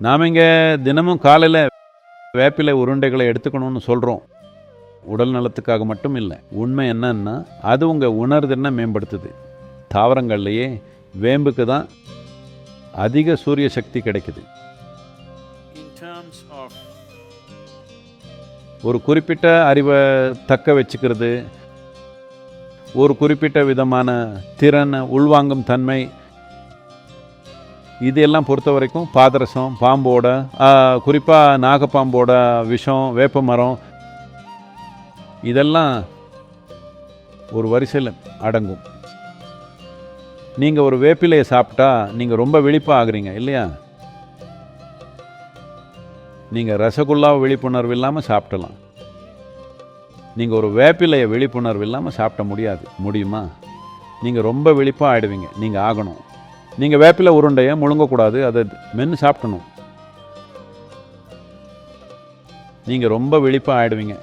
நாம் இங்கே தினமும் காலையில் வேப்பிலை உருண்டைகளை எடுத்துக்கணும்னு சொல்கிறோம். உடல் நலத்துக்காக மட்டும் இல்லை. உண்மை என்னன்னா அது உங்கள் உணர்திறனை மேம்படுத்துது. தாவரங்கள்லேயே வேம்புக்கு தான் அதிக சூரிய சக்தி கிடைக்குது. ஒரு குறிப்பிட்ட அறிவை தக்க வச்சுக்கிறது, ஒரு குறிப்பிட்ட விதமான திறன், உள்வாங்கும் தன்மை, இதெல்லாம் பொறுத்த வரைக்கும் பாதரசம், பாம்போட குறிப்பாக நாகப்பாம்போட விஷம், வேப்ப மரம், இதெல்லாம் ஒரு வரிசையில் அடங்கும். நீங்கள் ஒரு வேப்பிலையை சாப்பிட்டா நீங்கள் ரொம்ப விழிப்பாக ஆகுறீங்க இல்லையா? நீங்கள் ரசகுல்லாவை விழிப்புணர்வு இல்லாமல் சாப்பிடலாம். நீங்கள் ஒரு வேப்பிலையை விழிப்புணர்வு இல்லாமல் சாப்பிட முடியுமா? நீங்கள் ரொம்ப விழிப்பாக ஆகிடுவீங்க. நீங்கள் ஆகணும். நீங்கள் வேப்பிலை உருண்டையை முழுங்கக்கூடாது, அதை மென்று சாப்பிடணும். நீங்கள் ரொம்ப விழிப்பாக ஆகிடுவீங்க.